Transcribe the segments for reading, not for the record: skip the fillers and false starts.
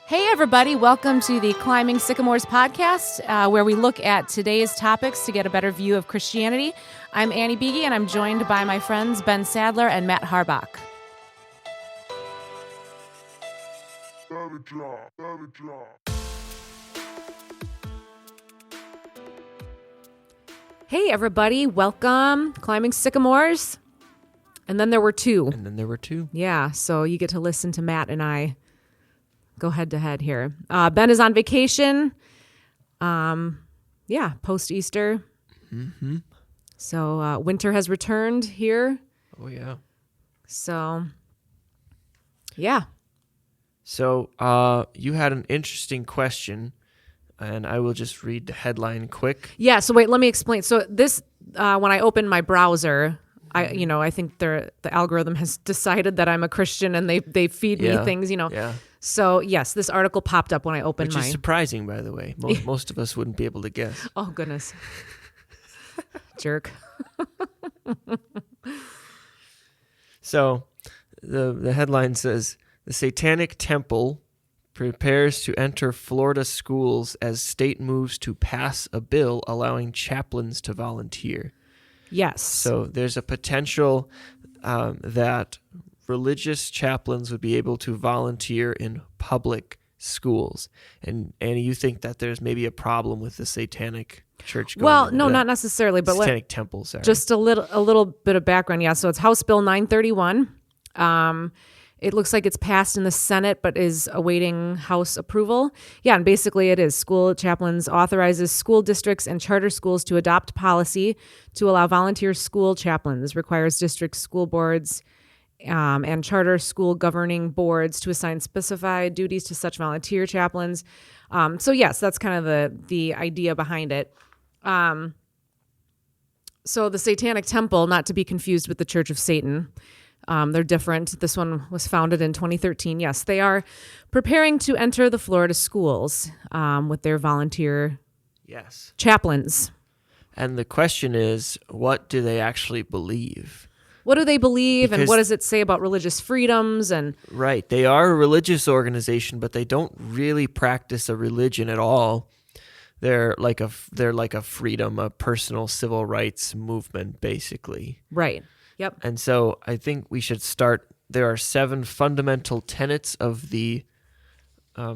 Hey, everybody. Welcome to the Climbing Sycamores podcast, where we look at today's topics to get a better view of Christianity. I'm Annie Beege, and I'm joined by my friends Ben Sadler and Matt Harbach. Hey, everybody. Welcome. Climbing Sycamores. And then there were two. Yeah, so you get to listen to Matt and I go head to head here. Ben is on vacation. Post Easter. Mm-hmm. So winter has returned here. Oh, yeah. So, yeah. So you had an interesting question, and I will just read the headline quick. Yeah, so wait, let me explain. So this, when I open my browser, I think the algorithm has decided that I'm a Christian and they feed me things, Yeah. So, yes, this article popped up when I opened mine. Which is surprising, by the way. Most of us wouldn't be able to guess. Oh, goodness. Jerk. So the headline says, "The Satanic Temple prepares to enter Florida schools as state moves to pass a bill allowing chaplains to volunteer." Yes. So there's a potential that religious chaplains would be able to volunteer in public schools. And Annie, you think that there's maybe a problem with the Satanic Church going Well, into no, that? not necessarily, but Satanic Temple, sorry. just a little bit of background. Yeah, so it's House Bill 931. It looks like it's passed in the Senate, but is awaiting House approval. Yeah, and basically it is. School chaplains authorizes school districts and charter schools to adopt policy to allow volunteer school chaplains, requires district school boards and charter school governing boards to assign specified duties to such volunteer chaplains. So yes, that's kind of the idea behind it. So the Satanic Temple, not to be confused with the Church of Satan, they're different. This one was founded in 2013. Yes, they are preparing to enter the Florida schools with their volunteer chaplains. And the question is, what do they actually believe? What do they believe, and what does it say about religious freedoms? And right, they are a religious organization, but they don't really practice a religion at all. They're like a freedom, a personal civil rights movement, basically. Right. Yep. And so I think we should start. There are 7 fundamental tenets of the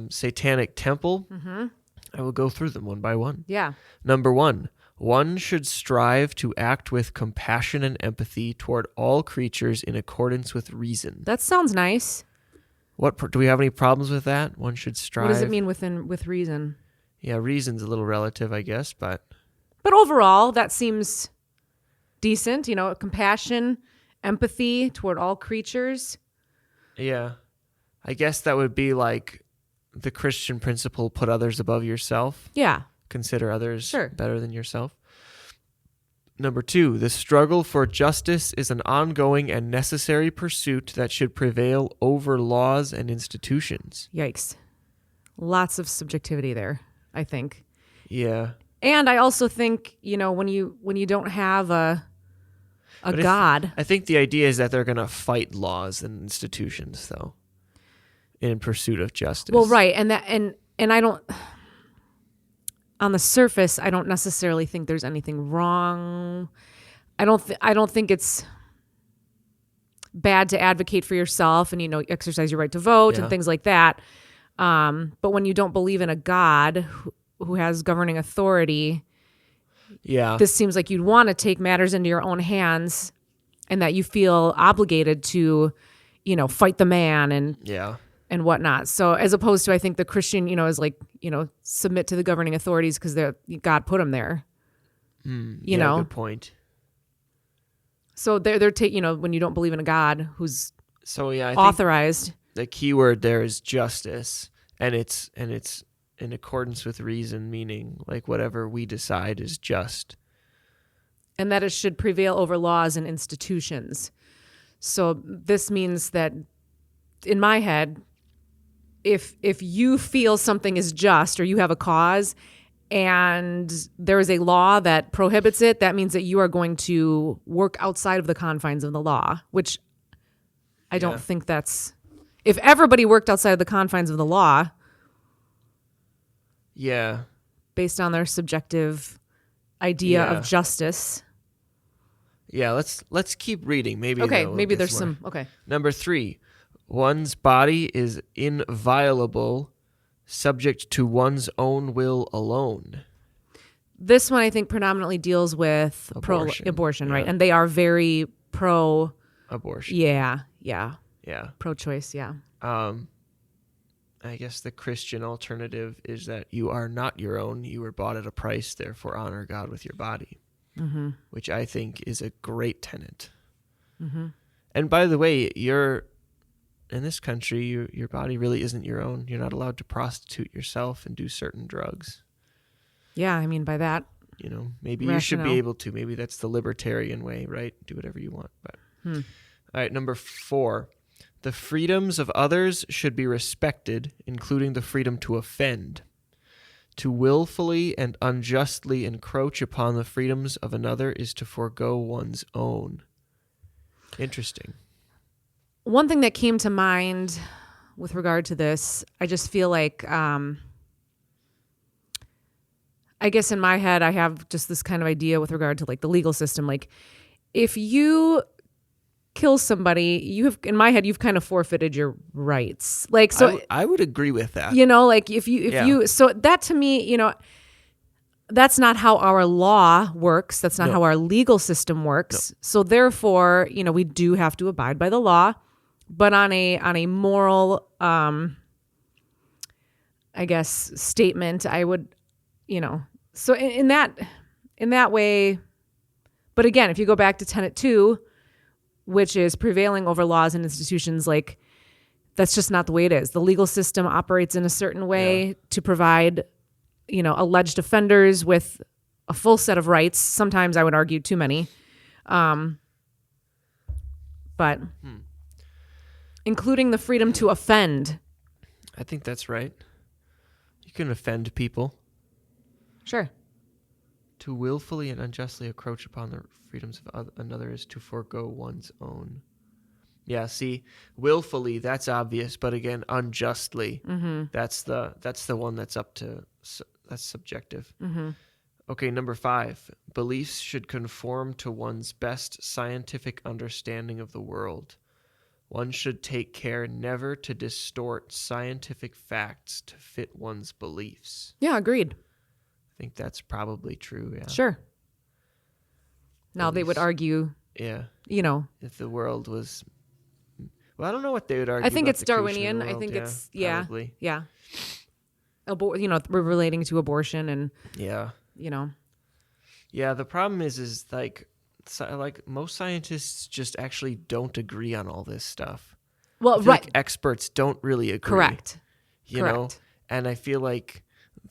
Satanic Temple. Mm-hmm. I will go through them one by one. Yeah. Number 1. One should strive to act with compassion and empathy toward all creatures in accordance with reason. That sounds nice. Do we have any problems with that? One should strive. What does it mean with reason? Yeah, reason's a little relative, I guess, but overall, that seems decent. Compassion, empathy toward all creatures. Yeah, I guess that would be like the Christian principle: put others above yourself. Yeah. Consider others Sure. better than yourself. Number 2, the struggle for justice is an ongoing and necessary pursuit that should prevail over laws and institutions. Yikes. Lots of subjectivity there, I think. Yeah. And I also think, when you don't have a God. I think the idea is that they're going to fight laws and institutions, though, in pursuit of justice. Well, right. And I don't... On the surface, I don't necessarily think there's anything wrong. I don't think it's bad to advocate for yourself and exercise your right to vote and things like that. But when you don't believe in a God who has governing authority, this seems like you'd want to take matters into your own hands, and that you feel obligated to, fight the man and whatnot. So as opposed to, I think the Christian, is like, submit to the governing authorities because God put them there. Good point. So they're taking, when you don't believe in a God who's I authorized. think the key word there is justice, and it's in accordance with reason, meaning like whatever we decide is just. And that it should prevail over laws and institutions. So this means that in my head, if you feel something is just or you have a cause and there is a law that prohibits it, that means that you are going to work outside of the confines of the law, which I don't think that's... If everybody worked outside of the confines of the law, Yeah. based on their subjective idea Yeah. of justice. Yeah, let's keep reading. Maybe Okay, we'll maybe get there's more. some. Okay. Number 3, one's body is inviolable, subject to one's own will alone. This one I think predominantly deals with Abortion. abortion, right? Yeah. And they are very pro. Abortion. Yeah. Yeah. Pro-choice. Yeah. I guess the Christian alternative is that you are not your own. You were bought at a price, therefore honor God with your body, which I think is a great tenet. And by the way, in this country, your body really isn't your own. You're not allowed to prostitute yourself and do certain drugs. Yeah. I mean, by that. Maybe you should be Rationale. able to. Maybe that's the libertarian way, right? Do whatever you want. But all right, number 4. The freedoms of others should be respected, including the freedom to offend. To willfully and unjustly encroach upon the freedoms of another is to forego one's own. Interesting. One thing that came to mind with regard to this, I just feel like, I guess in my head, I have just this kind of idea with regard to like the legal system. Like if you kill somebody, in my head, you've kind of forfeited your rights. Like, so, I would agree with that. like if you, so that to me, that's not how our law works. That's not No. how our legal system works. So therefore, we do have to abide by the law, but on a moral, I guess, statement, I would, so in that way, but again, if you go back to tenet 2, which is prevailing over laws and institutions, like that's just not the way it is. The legal system operates in a certain way to provide, alleged offenders with a full set of rights. Sometimes I would argue too many. But including the freedom to offend. I think that's right. You can offend people. Sure. To willfully and unjustly encroach upon the freedoms of another is to forego one's own. Yeah, see, willfully, that's obvious, but again, unjustly, that's the one that's that's subjective. Okay, number 5, beliefs should conform to one's best scientific understanding of the world. One should take care never to distort scientific facts to fit one's beliefs. Yeah, agreed. I think that's probably true, yeah. Sure. Now they would Beliefs. argue, Yeah. If the world was... Well, I don't know what they would argue I think about it's the creation of Darwinian. the I world. think Yeah, it's, probably. yeah. We're relating to abortion and, Yeah. Yeah, the problem is like most scientists just actually don't agree on all this stuff. well, I feel right. like experts don't really agree. Correct. You know? And I feel like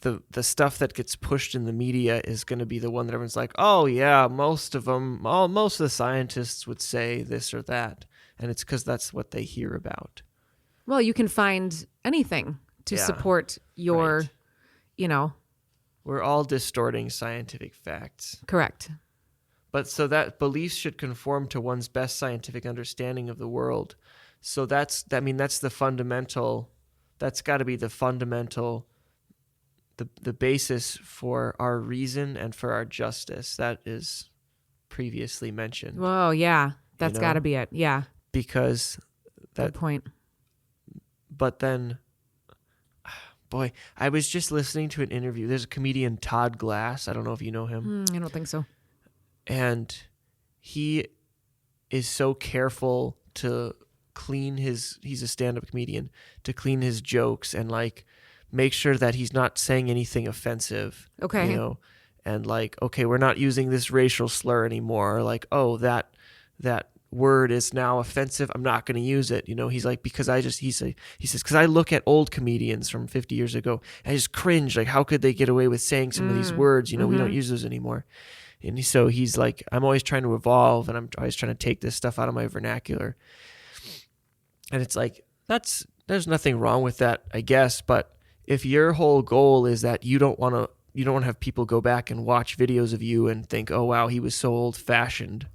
the stuff that gets pushed in the media is going to be the one that everyone's like, oh yeah, most of the scientists would say this or that. And it's because that's what they hear about. Well, you can find anything to support your, Right. We're all distorting scientific facts. Correct. But so that beliefs should conform to one's best scientific understanding of the world. So that's the fundamental, that's got to be the fundamental, the basis for our reason and for our justice. That is previously mentioned. Whoa, yeah. That's got to be it. Yeah. Because Good point. But then, boy, I was just listening to an interview. There's a comedian, Todd Glass. I don't know if you know him. I don't think so. And he is so careful to he's a stand-up comedian, to clean his jokes and like make sure that he's not saying anything offensive. Okay. And like, okay, we're not using this racial slur anymore. Or like, oh, that word is now offensive. I'm not going to use it. He's like, because he says, because I look at old comedians from 50 years ago and I just cringe. Like, how could they get away with saying some of these words? We don't use those anymore. And so he's like, I'm always trying to evolve and I'm always trying to take this stuff out of my vernacular. And it's like, there's nothing wrong with that, I guess. But if your whole goal is that you don't want to have people go back and watch videos of you and think, oh, wow, he was so old fashioned.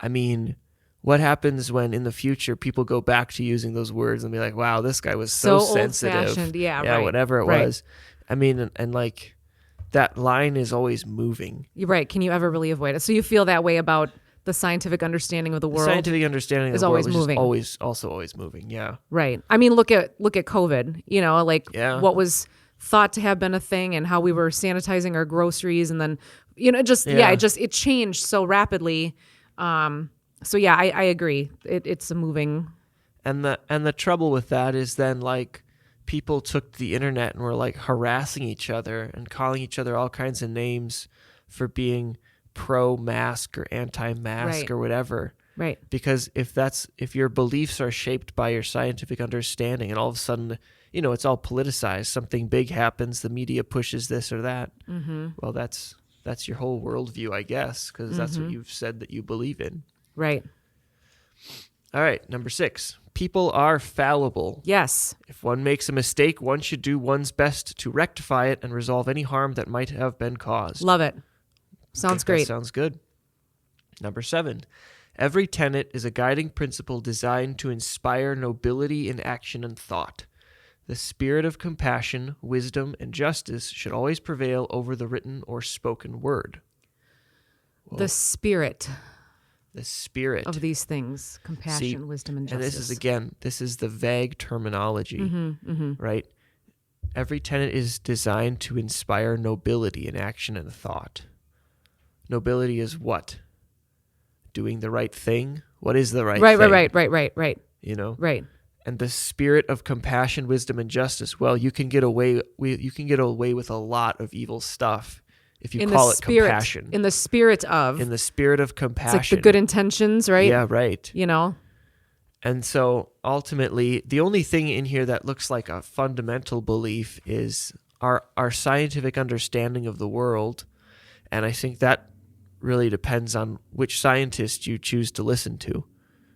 I mean, what happens when in the future people go back to using those words and be like, wow, this guy was so sensitive. old-fashioned. Yeah, right. Whatever it was. I mean, and like that line is always moving. You're right. Can you ever really avoid it? So you feel that way about the scientific understanding of the world? Scientific understanding is of the world always is moving. always moving. Yeah. Right. I mean, look at COVID, like Yeah. what was thought to have been a thing and how we were sanitizing our groceries, and then, it changed so rapidly. So yeah, I agree. It's a moving. And the trouble with that is then like people took the internet and were like harassing each other and calling each other all kinds of names for being pro-mask or anti-mask Right. or whatever. Right. Because if your beliefs are shaped by your scientific understanding and all of a sudden, it's all politicized, something big happens, the media pushes this or that. Mm-hmm. Well, that's your whole worldview, I guess, because that's what you've said that you believe in. Right. All right, number 6. People are fallible. Yes. If one makes a mistake, one should do one's best to rectify it and resolve any harm that might have been caused. Love it. Sounds That great. sounds good. Number 7. Every tenet is a guiding principle designed to inspire nobility in action and thought. The spirit of compassion, wisdom, and justice should always prevail over the written or spoken word. The spirit The spirit of these things, compassion, wisdom, and justice. And this is the vague terminology, right? Every tenet is designed to inspire nobility in action and thought. Nobility is what? Doing the right thing? What is the right thing? Right. Right. And the spirit of compassion, wisdom, and justice. Well, you can get away with a lot of evil stuff if you call it compassion. In the spirit of compassion. it's like the good intentions, right? Yeah, right. And so ultimately, the only thing in here that looks like a fundamental belief is our scientific understanding of the world. And I think that really depends on which scientist you choose to listen to.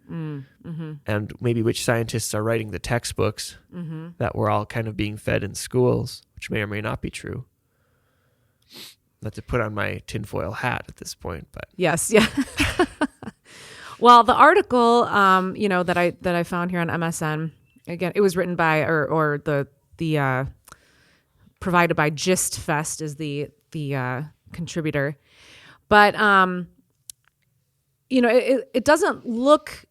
And maybe which scientists are writing the textbooks that we're all kind of being fed in schools, which may or may not be true. Not to put on my tinfoil hat at this point, but yes, yeah. Well, the article, that I found here on MSN, again, it was written by or the provided by GistFest is the contributor, but it doesn't look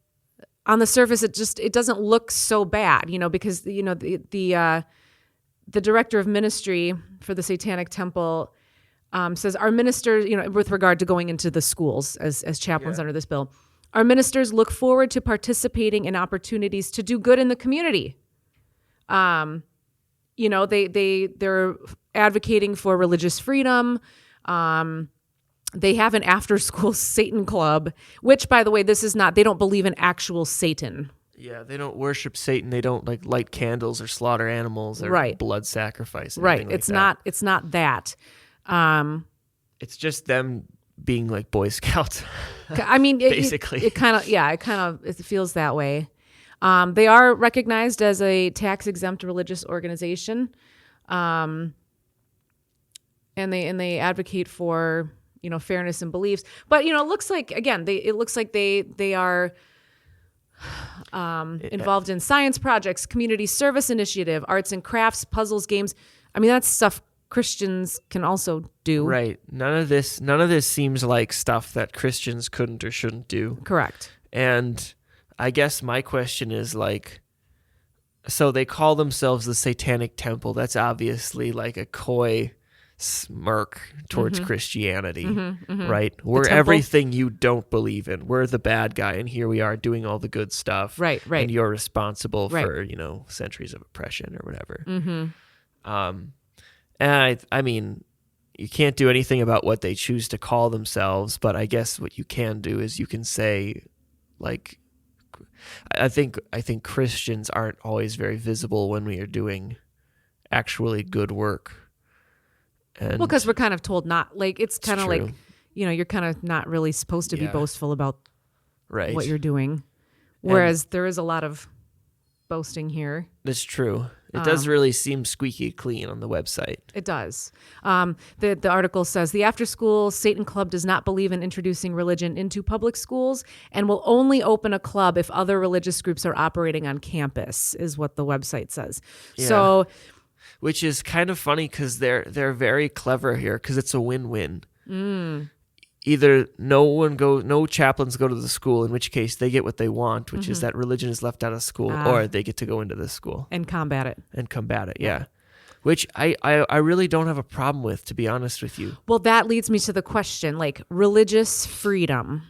on the surface. It doesn't look so bad, because the director of ministry for the Satanic Temple says our ministers, with regard to going into the schools as chaplains under this bill, our ministers look forward to participating in opportunities to do good in the community. They're advocating for religious freedom. They have an after-school Satan club, which, by the way, they don't believe in actual Satan. yeah, they don't worship Satan. They don't like light candles or slaughter animals or Right. blood sacrifice. Right. Like It's that. not that. It's just them being like Boy Scouts. I mean, Basically. it kind of feels that way. They are recognized as a tax-exempt religious organization, and they advocate for fairness and beliefs. But it looks like they are involved in science projects, community service initiative, arts and crafts, puzzles, games. I mean, that's stuff Christians can also do. Right. None of this seems like stuff that Christians couldn't or shouldn't do. Correct. And I guess my question is like, so they call themselves the Satanic Temple. That's obviously like a coy smirk towards Christianity, right? We're temple. everything you don't believe in. We're the bad guy, and here we are doing all the good stuff. Right. And you're responsible Right. for, centuries of oppression or whatever. And I mean, you can't do anything about what they choose to call themselves, but I guess what you can do is you can say, like, I think Christians aren't always very visible when we are doing actually good work. And Well, because we're kind of told not. Like it's kind of true. like you're kind of not really supposed to be Yeah. boastful about right. what you're doing. Whereas there is a lot of boasting here. That's true. It does really seem squeaky clean on the website. It does. The article says the after-school Satan Club does not believe in introducing religion into public schools and will only open a club if other religious groups are operating on campus, is what the website says. Yeah. So which is kind of funny because they're very clever here because it's a win-win. Either no chaplains go to the school, in which case they get what they want, which is that religion is left out of school, or they get to go into the school and combat it. Yeah. Which I really don't have a problem with, to be honest with you. Well, that leads me to the question, like religious freedom.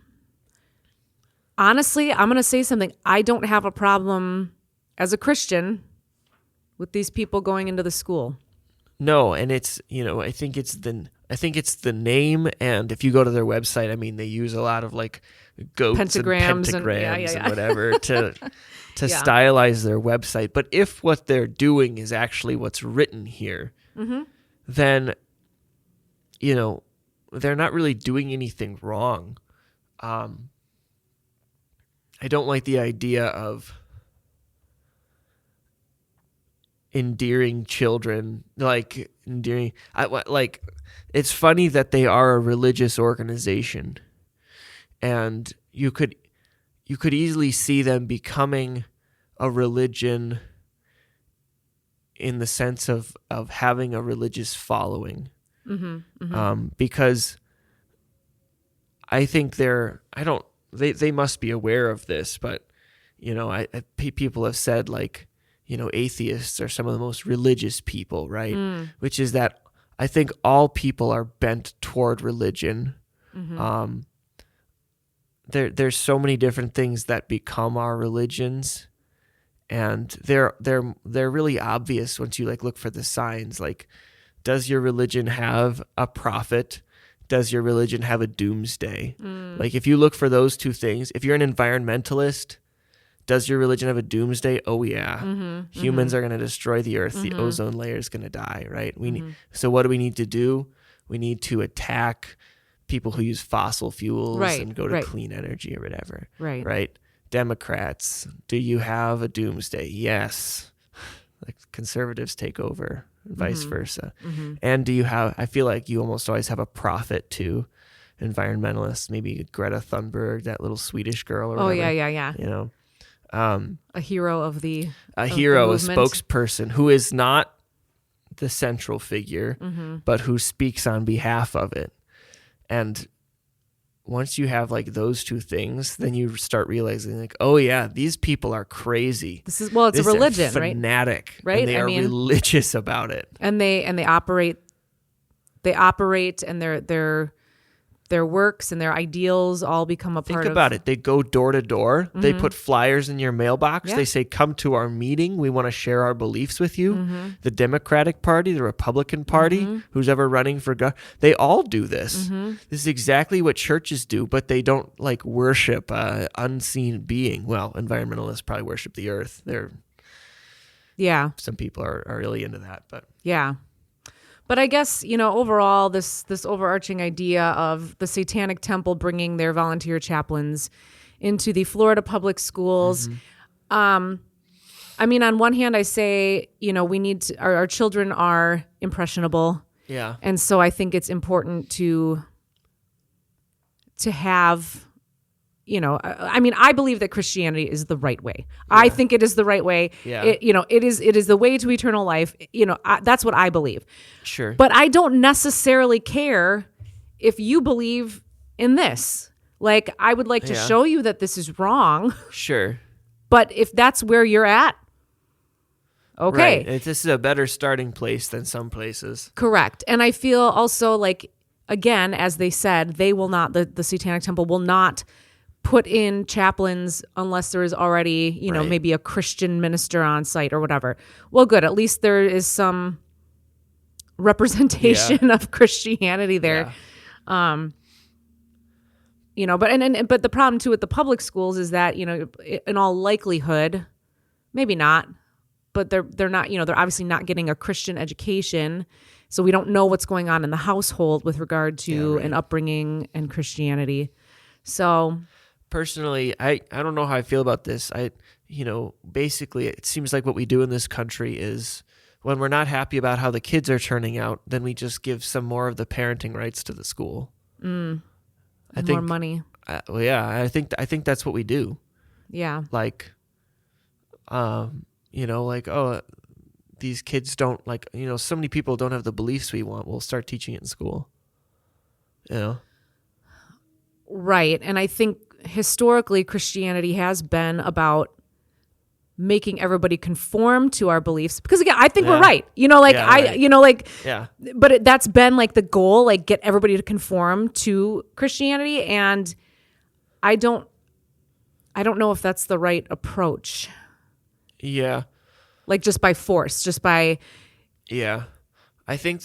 Honestly, I'm going to say something. I don't have a problem as a Christian with these people going into the school. No, and it's, I think it's the name, and if you go to their website, I mean, they use a lot of like goats pentagrams and pentagrams and yeah. whatever to stylize their website. But if what they're doing is actually what's written here, then, they're not really doing anything wrong. I don't like the idea of endearing children, it's funny that they are a religious organization, and you could easily see them becoming a religion in the sense of having a religious following. Because I think they must be aware of this, but people have said, like, atheists are some of the most religious people, right? Which is that I think all people are bent toward religion. There's so many different things that become our religions, and they're really obvious once you look for the signs. Like, does your religion have a prophet? Does your religion have a doomsday? Like, if you look for those two things, if you're an environmentalist, does your religion have a doomsday? Oh yeah. Humans are going to destroy the earth. The ozone layer is going to die, right? So what do we need to do? We need to attack people who use fossil fuels and go to clean energy or whatever. Right. Democrats, do you have a doomsday? Yes. Like, conservatives take over, and vice versa. And do you have, I feel like you almost always have a prophet too. Environmentalists, maybe Greta Thunberg, that little Swedish girl or whatever. Oh yeah. A hero of the a movement. spokesperson who is not the central figure, but who speaks on behalf of it. And once you have those two things, then you start realizing oh yeah, these people are crazy. It's a religion, right? Fanatic, right? And they are religious about it. And they operate, and their works and their ideals all become a part of... Think about it. They go door to door. They put flyers in your mailbox. They say, come to our meeting. We want to share our beliefs with you. The Democratic Party, the Republican Party, who's ever running for God, they all do this. This is exactly what churches do, but they don't worship an unseen being. Well, environmentalists probably worship the earth. Some people are really into that, but... Yeah. But I guess, overall, this overarching idea of the Satanic Temple bringing their volunteer chaplains into the Florida public schools. I mean, on one hand, I say, we need to, our children are impressionable. Yeah. And so I think it's important to have... I believe that Christianity is the right way. I think it is the right way. Yeah. It is the way to eternal life. That's what I believe. Sure. But I don't necessarily care if you believe in this. I would like to show you that this is wrong. Sure. But if that's where you're at, okay. Right. This is a better starting place than some places. Correct. And I feel also again, as they said, they will not, the Satanic Temple will not put in chaplains unless there is already, maybe a Christian minister on site or whatever. Well, good. At least there is some representation of Christianity there. Yeah. But the problem too with the public schools is that, in all likelihood, maybe not, but they're not, they're obviously not getting a Christian education. So we don't know what's going on in the household with regard to an upbringing and Christianity. So personally, I don't know how I feel about this. Basically it seems like what we do in this country is when we're not happy about how the kids are turning out, then we just give some more of the parenting rights to the school. More money. I think that's what we do. Yeah. these kids don't like, so many people don't have the beliefs we want. We'll start teaching it in school. Right. And I think historically Christianity has been about making everybody conform to our beliefs, because again, I think we're right. Right. But that's been like the goal, like get everybody to conform to Christianity. And I don't know if that's the right approach. Yeah. Like just by force, just by. Yeah. I think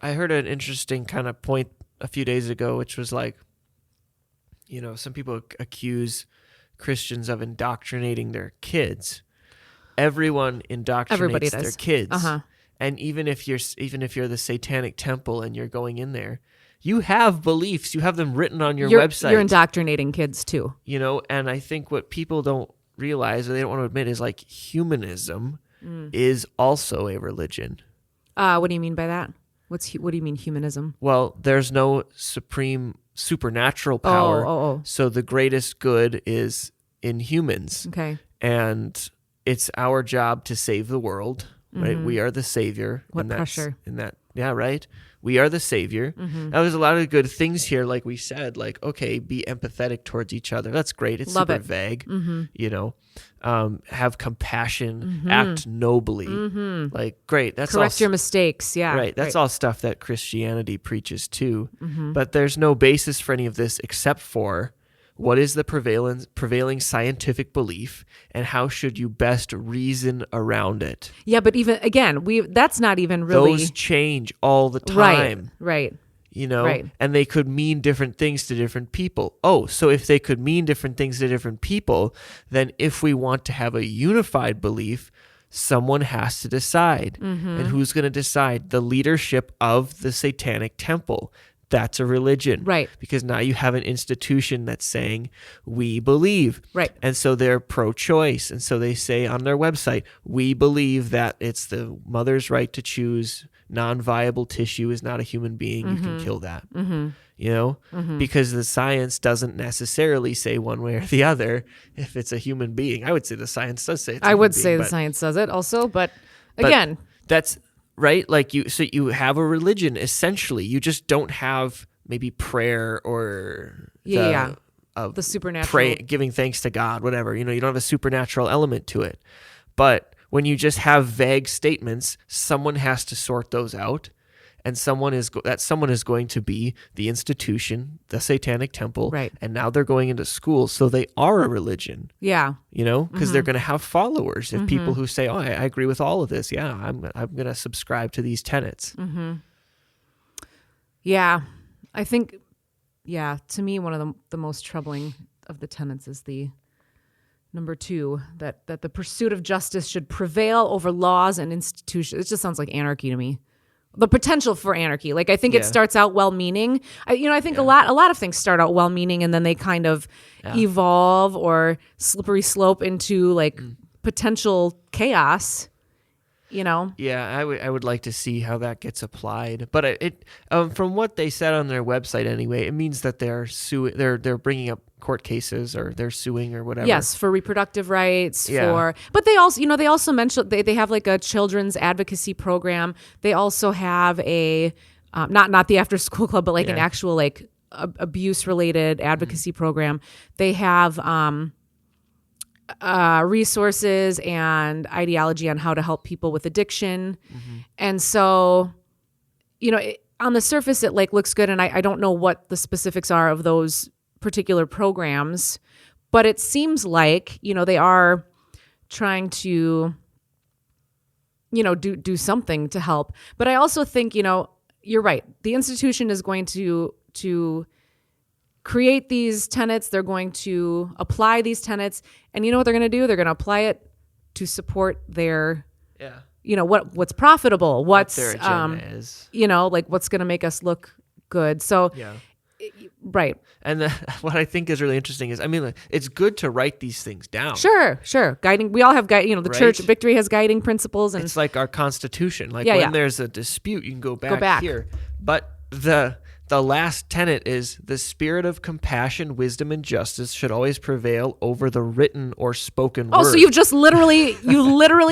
I heard an interesting kind of point a few days ago, which was like, some people accuse Christians of indoctrinating their kids. Everyone indoctrinates their kids. Uh-huh. And even if you're the Satanic Temple and you're going in there, you have beliefs. You have them written on your website. You're indoctrinating kids too. And I think what people don't realize, or they don't want to admit, is like humanism is also a religion. What do you mean by that? What do you mean humanism? Well, there's no supreme supernatural power. So the greatest good is in humans. Okay. And it's our job to save the world, right? We are the savior. What pressure. Yeah, right? We are the savior. Now, there's a lot of good things here, like we said, like, okay, be empathetic towards each other. That's great. It's super vague, have compassion, act nobly. Like, great. That's correct your mistakes. Yeah. Right. That's all stuff that Christianity preaches too. But there's no basis for any of this except for what is the prevailing scientific belief, and how should you best reason around it? Yeah, but even again, that's not even really. Those change all the time. Right. And they could mean different things to different people. So if they could mean different things to different people, then if we want to have a unified belief, someone has to decide. And who's going to decide? The leadership of the Satanic Temple. That's a religion. Right. Because now you have an institution that's saying, we believe. Right. And so they're pro-choice. And so they say on their website, we believe that it's the mother's right to choose. Non-viable tissue is not a human being. You can kill that. Because the science doesn't necessarily say one way or the other if it's a human being. I would say the science does say it's a human being, the science says it also, but again. That's right. Like you have a religion, essentially. You just don't have maybe prayer or the supernatural, giving thanks to God, whatever. You don't have a supernatural element to it. But when you just have vague statements, someone has to sort those out, and someone is going to be the institution, the Satanic Temple, right? And now they're going into schools, so they are a religion. Yeah, because they're going to have followers. If people who say, "Oh, I agree with all of this," yeah, I'm going to subscribe to these tenets. Yeah, I think, to me, one of the most troubling of the tenets is the number 2, that the pursuit of justice should prevail over laws and institutions. It just sounds like anarchy to me. The potential for anarchy. Like, I think it starts out well-meaning. I think a lot of things start out well-meaning, and then they kind of evolve or slippery slope into like potential chaos. Yeah, I would like to see how that gets applied. But it from what they said on their website anyway, it means that they're suing. They're bringing up court cases, or they're suing or whatever. Yes, for reproductive rights. But they also mentioned they have like a children's advocacy program. They also have a not the after school club, but like an actual like abuse related advocacy program. They have resources and ideology on how to help people with addiction. And so, on the surface, it like looks good. And I don't know what the specifics are of those particular programs, but it seems like, they are trying to, do something to help. But I also think, you're right. The institution is going to create these tenets. They're going to apply these tenets, and you know what they're going to do? They're going to apply it to support their, what's profitable, what's their agenda is, like what's going to make us look good. So, right. And what I think is really interesting is, it's good to write these things down. Sure. Guiding. We all have the church Victory has guiding principles, and it's like our Constitution. Like when there's a dispute, you can go back here. But the last tenet is the spirit of compassion, wisdom, and justice should always prevail over the written or spoken word. So you've just literally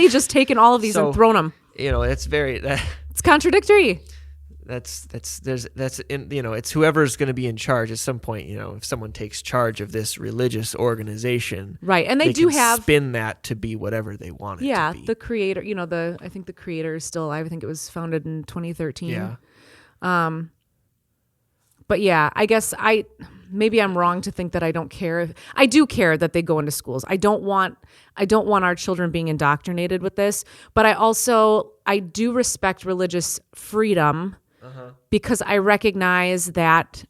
just taken all of these and thrown them. it's very It's contradictory. it's whoever's going to be in charge at some point. If someone takes charge of this religious organization, Right. And they can have spin that to be whatever they want it to be. the creator, I think the creator is still alive. I think it was founded in 2013. Yeah. But yeah, I guess maybe I'm wrong to think that I don't care. I do care that they go into schools. I don't want our children being indoctrinated with this, but I do respect religious freedom because I recognize that,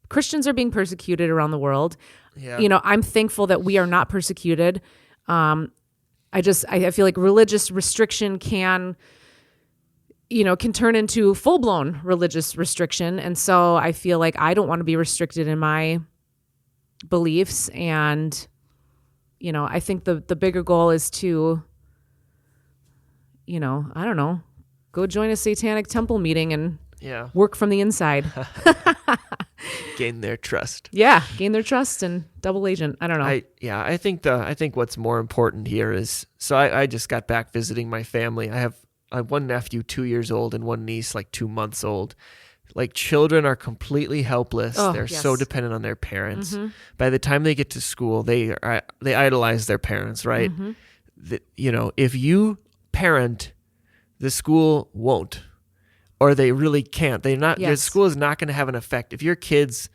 Christians are being persecuted around the world. Yeah. I'm thankful that we are not persecuted. I feel like religious restriction can turn into full-blown religious restriction. And so I feel like I don't want to be restricted in my beliefs. And, I think the bigger goal is to, I don't know, go join a satanic temple meeting and work from the inside. Gain their trust. Yeah, gain their trust and double agent. I don't know. I think what's more important here is, so I just got back visiting my family. I have one nephew 2 years old and one niece like 2 months old. Like, children are completely helpless. They're so dependent on their parents. Mm-hmm. By the time they get to school, they idolize their parents, right? Mm-hmm. If you parent, the school won't, or they really can't. The school is not going to have an effect. If your kids,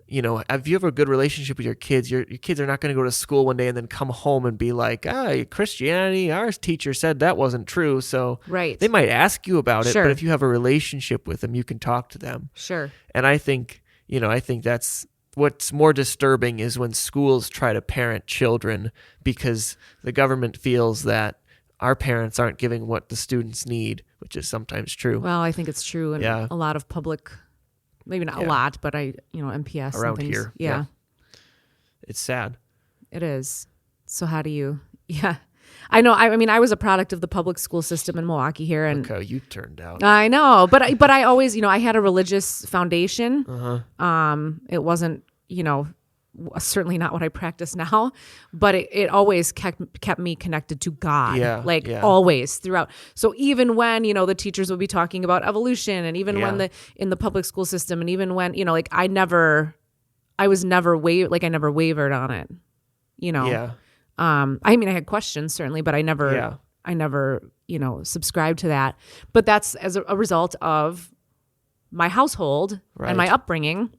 if you have a good relationship with your kids are not going to go to school one day and then come home and be like, Christianity, our teacher said that wasn't true. So right. They might ask you about it, Sure. but if you have a relationship with them, you can talk to them. Sure. And I think that's what's more disturbing is when schools try to parent children because the government feels that our parents aren't giving what the students need, which is sometimes true. Well, I think it's true in a lot of public, maybe not a lot, but MPS around and things. here. Yeah. It's sad. It is. So how do you, I know. I mean, I was a product of the public school system in Milwaukee here. And look how you turned out. I know, but I always, I had a religious foundation. It wasn't, certainly not what I practice now, but it always kept me connected to God, always throughout. So even when, the teachers would be talking about evolution, and even when in the public school system, and even when, I never wavered on it, I mean, I had questions certainly, but I never, subscribed to that. But that's as a result of my household and my upbringing.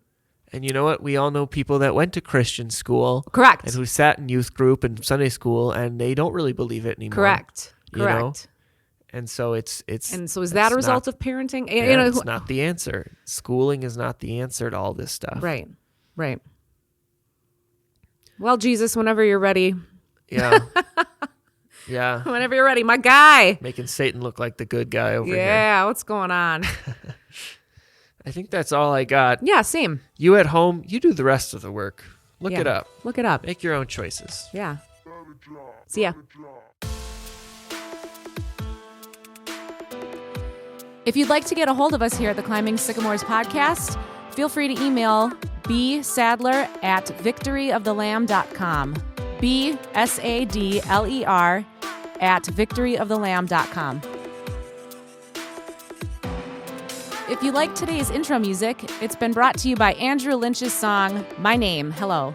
And you know what? We all know people that went to Christian school. Correct. And who sat in youth group and Sunday school, and they don't really believe it anymore. Correct. And so it's And so is that a result of parenting? It's not the answer. Schooling is not the answer to all this stuff. Right. Well, Jesus, whenever you're ready. Yeah. Yeah. Whenever you're ready, my guy. Making Satan look like the good guy over here. Yeah, what's going on? I think that's all I got. Yeah, same. You at home, you do the rest of the work. Look it up. Look it up. Make your own choices. Yeah. See ya. If you'd like to get a hold of us here at the Climbing Sycamores podcast, feel free to email bsadler@victoryofthelamb.com. bsadler@victoryofthelamb.com. If you like today's intro music, it's been brought to you by Andrew Lynch's song, My Name. Hello.